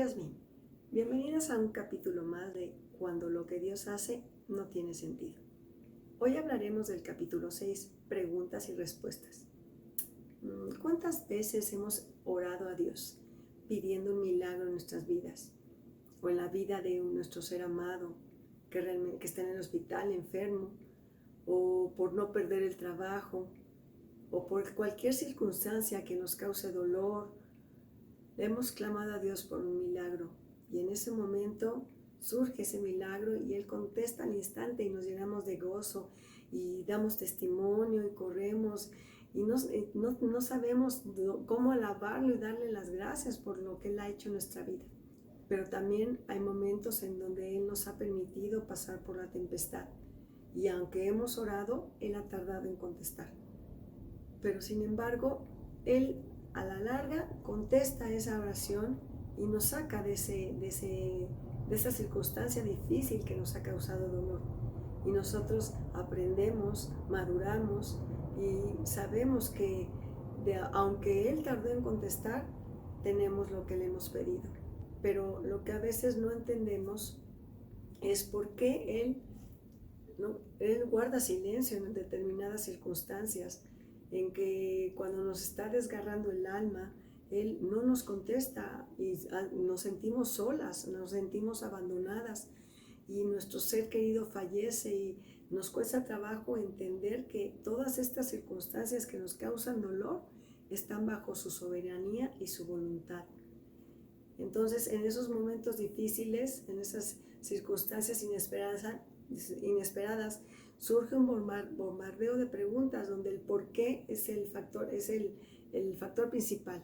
Yasmin, bienvenidas a un capítulo más de Cuando lo que Dios hace no tiene sentido. Hoy hablaremos del capítulo 6, preguntas y respuestas. ¿Cuántas veces hemos orado a Dios pidiendo un milagro en nuestras vidas o en la vida de nuestro ser amado que está en el hospital enfermo, o por no perder el trabajo, o por cualquier circunstancia que nos cause dolor? Hemos clamado a Dios por un milagro y en ese momento surge ese milagro y Él contesta al instante y nos llenamos de gozo y damos testimonio y corremos y no sabemos cómo alabarlo y darle las gracias por lo que Él ha hecho en nuestra vida. Pero también hay momentos en donde Él nos ha permitido pasar por la tempestad y aunque hemos orado, Él ha tardado en contestar. Pero sin embargo, Él a la larga contesta esa oración y nos saca de esa circunstancia difícil que nos ha causado dolor. Y nosotros aprendemos, maduramos y sabemos que aunque Él tardó en contestar, tenemos lo que le hemos pedido. Pero lo que a veces no entendemos es por qué Él guarda silencio en determinadas circunstancias, en que cuando nos está desgarrando el alma, Él no nos contesta y nos sentimos solas, nos sentimos abandonadas y nuestro ser querido fallece y nos cuesta trabajo entender que todas estas circunstancias que nos causan dolor están bajo su soberanía y su voluntad. Entonces, en esos momentos difíciles, en esas circunstancias inesperadas, surge un bombardeo de preguntas donde el por qué es el factor principal.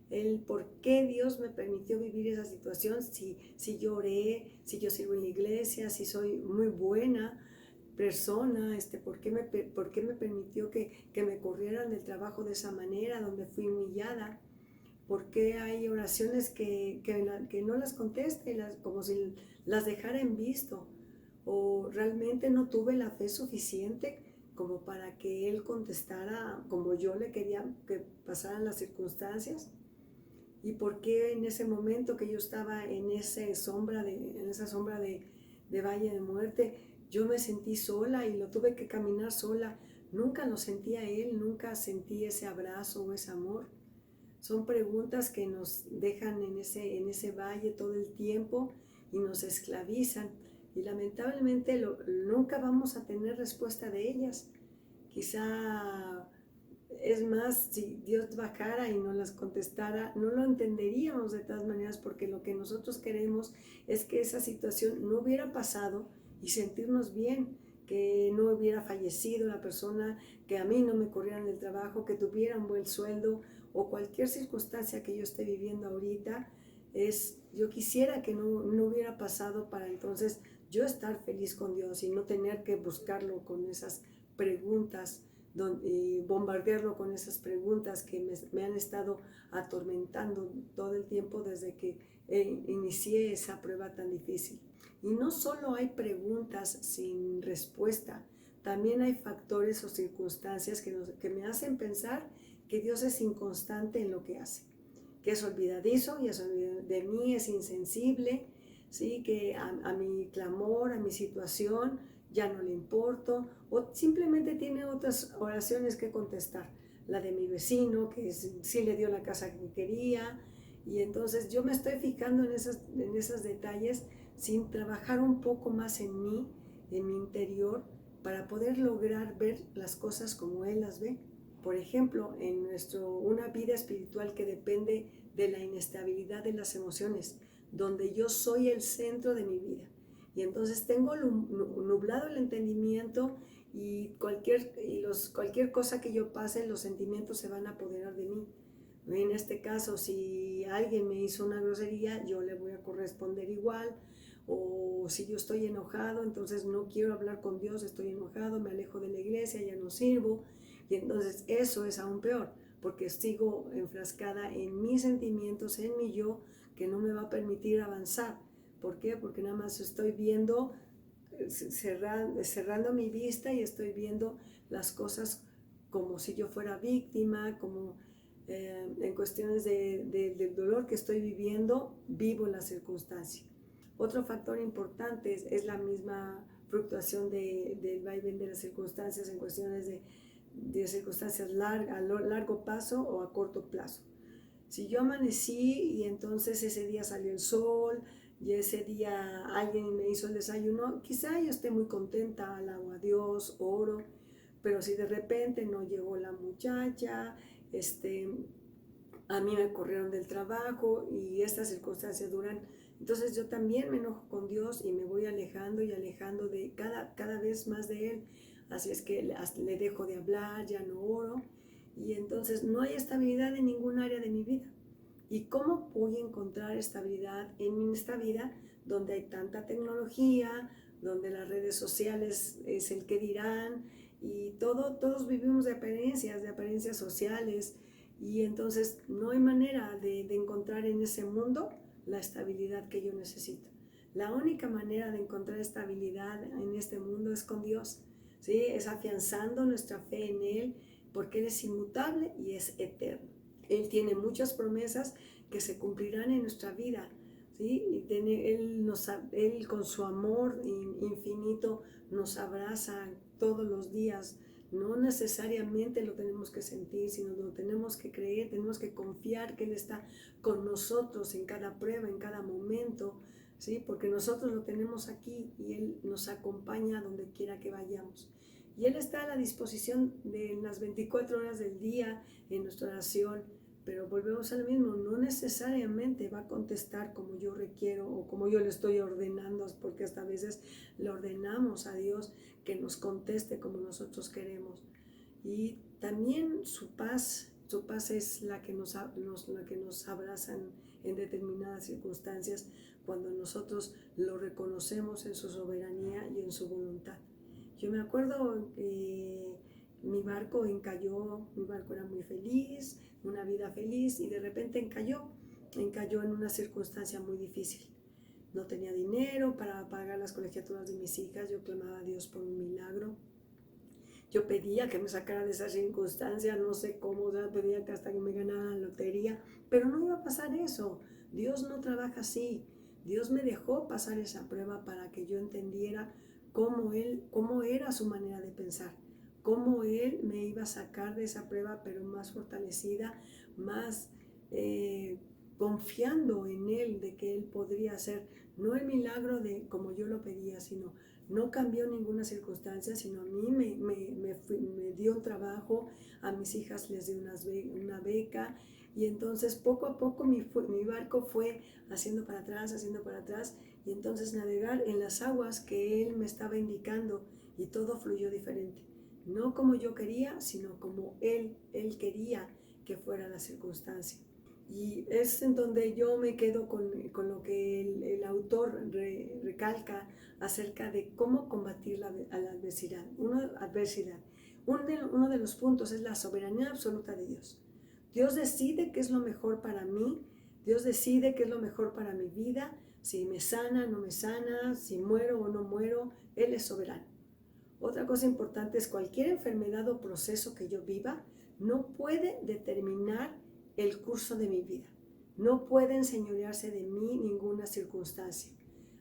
El por qué Dios me permitió vivir esa situación, si yo oré, si yo sirvo en la iglesia, si soy muy buena persona, ¿por qué me permitió que me corrieran del trabajo de esa manera, donde fui humillada? ¿Por qué hay oraciones que no las conteste, como si las dejara en visto? ¿O realmente no tuve la fe suficiente como para que Él contestara como yo le quería que pasaran las circunstancias? ¿Y por qué en ese momento que yo estaba en esa sombra de valle de muerte, yo me sentí sola y lo tuve que caminar sola? Nunca lo sentí a Él, nunca sentí ese abrazo o ese amor. Son preguntas que nos dejan en ese valle todo el tiempo y nos esclavizan. Y lamentablemente nunca vamos a tener respuesta de ellas. Quizá, es más, si Dios bajara y nos las contestara, no lo entenderíamos de todas maneras, porque lo que nosotros queremos es que esa situación no hubiera pasado y sentirnos bien, que no hubiera fallecido la persona, que a mí no me corrieran del trabajo, que tuviera un buen sueldo o cualquier circunstancia que yo esté viviendo ahorita. Yo quisiera que no hubiera pasado para entonces yo estar feliz con Dios y no tener que buscarlo con esas preguntas, bombardearlo con esas preguntas que me han estado atormentando todo el tiempo desde que inicié esa prueba tan difícil. Y no solo hay preguntas sin respuesta, también hay factores o circunstancias que me hacen pensar que Dios es inconstante en lo que hace, que es olvidadizo y de mí es insensible, ¿sí? Que a mi clamor, a mi situación ya no le importo, o simplemente tiene otras oraciones que contestar, la de mi vecino que sí le dio la casa que quería, y entonces yo me estoy fijando en esos detalles sin trabajar un poco más en mí, en mi interior, para poder lograr ver las cosas como Él las ve. Por ejemplo, en una vida espiritual que depende de la inestabilidad de las emociones, donde yo soy el centro de mi vida. Y entonces tengo nublado el entendimiento y cualquier cosa que yo pase, los sentimientos se van a apoderar de mí. En este caso, si alguien me hizo una grosería, yo le voy a corresponder igual. O si yo estoy enojado, entonces no quiero hablar con Dios, estoy enojado, me alejo de la iglesia, ya no sirvo. Y entonces eso es aún peor, porque sigo enfrascada en mis sentimientos, en mi yo, que no me va a permitir avanzar. ¿Por qué? Porque nada más estoy viendo, cerrando mi vista y estoy viendo las cosas como si yo fuera víctima, como En cuestiones del dolor que estoy viviendo, vivo la circunstancia. Otro factor importante es la misma fluctuación del vaivén de las circunstancias en cuestiones de circunstancias a largo plazo o a corto plazo. Si yo amanecí y entonces ese día salió el sol y ese día alguien me hizo el desayuno, quizá yo esté muy contenta, alabo a Dios, oro, pero si de repente no llegó la muchacha, a mí me corrieron del trabajo y estas circunstancias duran, entonces yo también me enojo con Dios y me voy alejando y alejando de cada vez más de Él. Así es que le dejo de hablar, ya no oro y entonces no hay estabilidad en ningún área de mi vida. ¿Y cómo voy a encontrar estabilidad en esta vida donde hay tanta tecnología, donde las redes sociales es el que dirán y todos vivimos de apariencias sociales? Y entonces no hay manera de encontrar en ese mundo la estabilidad que yo necesito. La única manera de encontrar estabilidad en este mundo es con Dios, ¿sí? Es afianzando nuestra fe en Él, porque Él es inmutable y es eterno. Él tiene muchas promesas que se cumplirán en nuestra vida, ¿sí? Y Él con su amor infinito nos abraza todos los días. No necesariamente lo tenemos que sentir, sino lo tenemos que creer, tenemos que confiar que Él está con nosotros en cada prueba, en cada momento, ¿sí? Porque nosotros lo tenemos aquí y Él nos acompaña donde quiera que vayamos. Y Él está a la disposición de las 24 horas del día en nuestra oración, pero volvemos a lo mismo, no necesariamente va a contestar como yo requiero o como yo le estoy ordenando, porque hasta a veces le ordenamos a Dios que nos conteste como nosotros queremos. Y también su paz es la que nos abraza en determinadas circunstancias cuando nosotros lo reconocemos en su soberanía y en su voluntad. Yo me acuerdo que mi barco era muy feliz, una vida feliz, y de repente encalló en una circunstancia muy difícil. No tenía dinero para pagar las colegiaturas de mis hijas, yo clamaba a Dios por un milagro. Yo pedía que me sacara de esa circunstancia, no sé cómo, pedía que hasta que me ganara la lotería, pero no iba a pasar eso. Dios no trabaja así. Dios me dejó pasar esa prueba para que yo entendiera cómo era su manera de pensar, cómo Él me iba a sacar de esa prueba, pero más fortalecida, más confiando en Él, de que Él podría hacer, no el milagro de como yo lo pedía, sino no cambió ninguna circunstancia, sino a mí me dio un trabajo, a mis hijas les dio una beca, y entonces poco a poco mi barco fue haciendo para atrás, y entonces navegar en las aguas que Él me estaba indicando, y todo fluyó diferente. No como yo quería, sino como Él quería que fuera la circunstancia. Y es en donde yo me quedo con lo que el autor recalca acerca de cómo combatir la adversidad. Uno de los puntos es la soberanía absoluta de Dios. Dios decide qué es lo mejor para mí, Dios decide qué es lo mejor para mi vida, si me sana, no me sana, si muero o no muero, Él es soberano. Otra cosa importante es cualquier enfermedad o proceso que yo viva no puede determinar el curso de mi vida. No puede enseñorearse de mí ninguna circunstancia,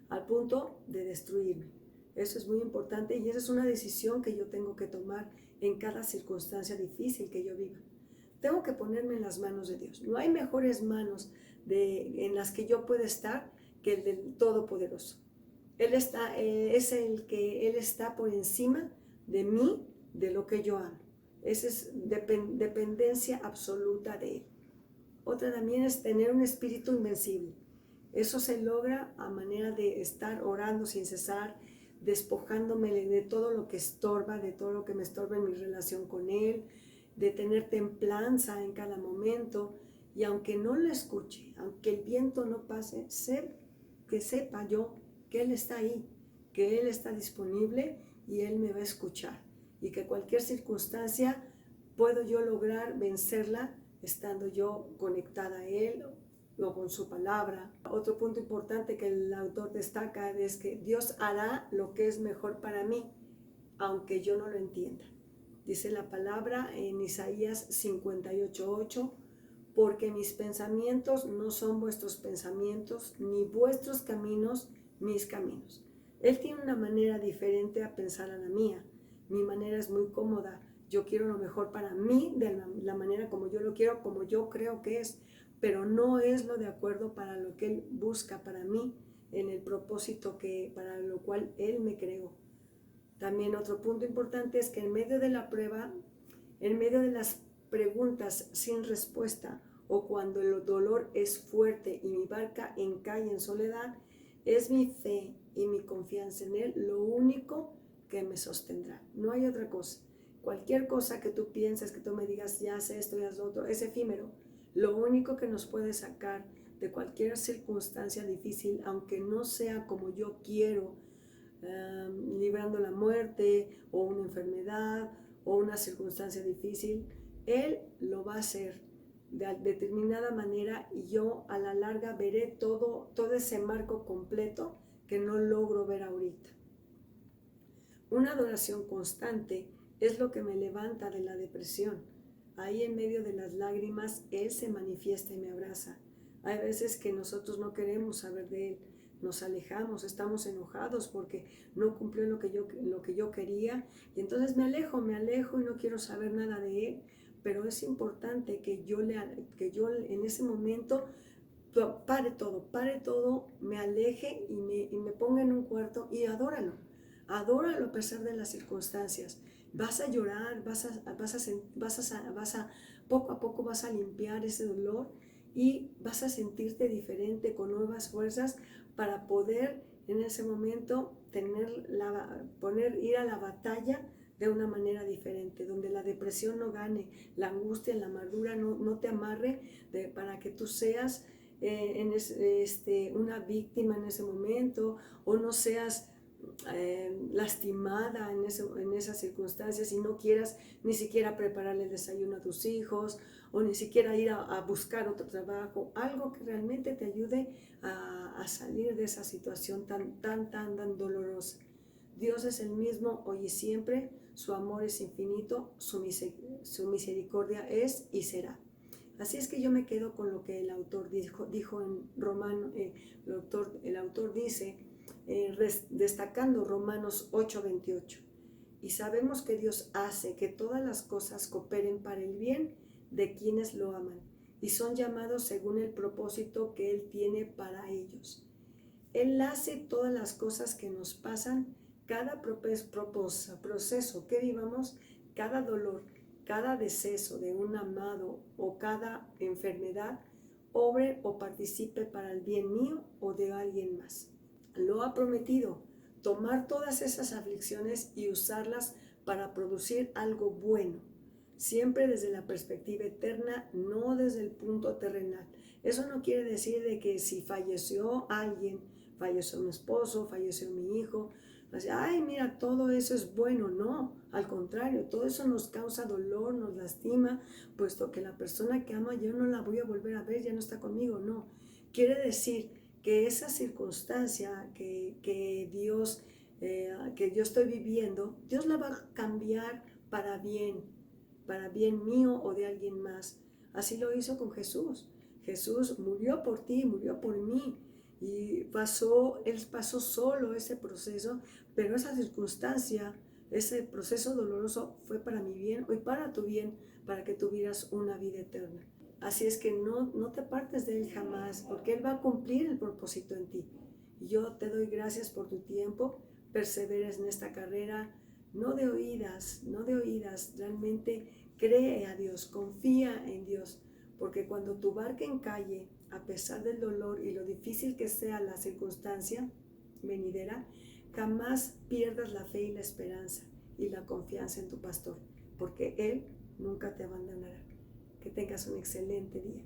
al punto de destruirme. Eso es muy importante y esa es una decisión que yo tengo que tomar en cada circunstancia difícil que yo viva. Tengo que ponerme en las manos de Dios. No hay mejores manos en las que yo pueda estar que el del Todopoderoso. Él está por encima de mí, de lo que yo amo. Esa es dependencia absoluta de Él. Otra también es tener un espíritu invencible. Eso se logra a manera de estar orando sin cesar, despojándome de todo lo que estorba, de todo lo que me estorba en mi relación con Él, de tener templanza en cada momento, y aunque no lo escuche, aunque el viento no pase, que sepa yo que Él está ahí, que Él está disponible y Él me va a escuchar, y que cualquier circunstancia puedo yo lograr vencerla estando yo conectada a Él o con su palabra. Otro punto importante que el autor destaca es que Dios hará lo que es mejor para mí, aunque yo no lo entienda. Dice la palabra en Isaías 58:8, porque mis pensamientos no son vuestros pensamientos, ni vuestros caminos mis caminos. Él tiene una manera diferente a pensar a la mía. Mi manera es muy cómoda. Yo quiero lo mejor para mí, de la manera como yo lo quiero, como yo creo que es, pero no es lo de acuerdo para lo que Él busca para mí, en el propósito para lo cual Él me creó. También otro punto importante es que en medio de la prueba, en medio de las preguntas sin respuesta, o cuando el dolor es fuerte y mi barca encalla en soledad, es mi fe y mi confianza en Él lo único que me sostendrá. No hay otra cosa. Cualquier cosa que tú pienses, que tú me digas, ya sé esto, ya sé otro, es efímero. Lo único que nos puede sacar de cualquier circunstancia difícil, aunque no sea como yo quiero, librando la muerte o una enfermedad o una circunstancia difícil, Él lo va a hacer de determinada manera y yo a la larga veré todo ese marco completo que no logro ver ahorita. Una adoración constante es lo que me levanta de la depresión. Ahí en medio de las lágrimas, Él se manifiesta y me abraza. Hay veces que nosotros no queremos saber de Él, nos alejamos, estamos enojados porque no cumplió lo que yo quería y entonces me alejo y no quiero saber nada de Él. Pero es importante que yo en ese momento pare todo, me aleje y me ponga en un cuarto y adóralo a pesar de las circunstancias. Vas a llorar, poco a poco vas a limpiar ese dolor y vas a sentirte diferente con nuevas fuerzas para poder en ese momento ir a la batalla de una manera diferente, donde la depresión no gane, la angustia, la amargura no te amarre para que tú seas una víctima en ese momento o no seas lastimada en esas circunstancias y no quieras ni siquiera prepararle el desayuno a tus hijos o ni siquiera ir a buscar otro trabajo, algo que realmente te ayude a salir de esa situación tan dolorosa. Dios es el mismo hoy y siempre, su amor es infinito, su misericordia es y será. Así es que yo me quedo con lo que el autor dijo en Romano, el autor dice, destacando Romanos 8:28. Y sabemos que Dios hace que todas las cosas cooperen para el bien de quienes lo aman y son llamados según el propósito que Él tiene para ellos. Él hace todas las cosas que nos pasan, cada proceso que vivamos, cada dolor, cada deceso de un amado o cada enfermedad, obre o participe para el bien mío o de alguien más. Lo ha prometido, tomar todas esas aflicciones y usarlas para producir algo bueno, siempre desde la perspectiva eterna, no desde el punto terrenal. Eso no quiere decir de que si falleció alguien, falleció mi esposo, falleció mi hijo, ay, mira, todo eso es bueno. No, al contrario, todo eso nos causa dolor, nos lastima, puesto que la persona que ama yo no la voy a volver a ver, ya no está conmigo. No, quiere decir que esa circunstancia que yo estoy viviendo, Dios la va a cambiar para bien mío o de alguien más. Así lo hizo con Jesús. Jesús murió por ti, murió por mí. Y Él pasó solo ese proceso, pero esa circunstancia, ese proceso doloroso fue para mi bien y para tu bien, para que tuvieras una vida eterna. Así es que no te apartes de Él jamás, porque Él va a cumplir el propósito en ti. Yo te doy gracias por tu tiempo, perseveres en esta carrera, no de oídas, realmente cree a Dios, confía en Dios, porque cuando tu barca encalle, a pesar del dolor y lo difícil que sea la circunstancia venidera, jamás pierdas la fe y la esperanza y la confianza en tu pastor, porque Él nunca te abandonará. Que tengas un excelente día.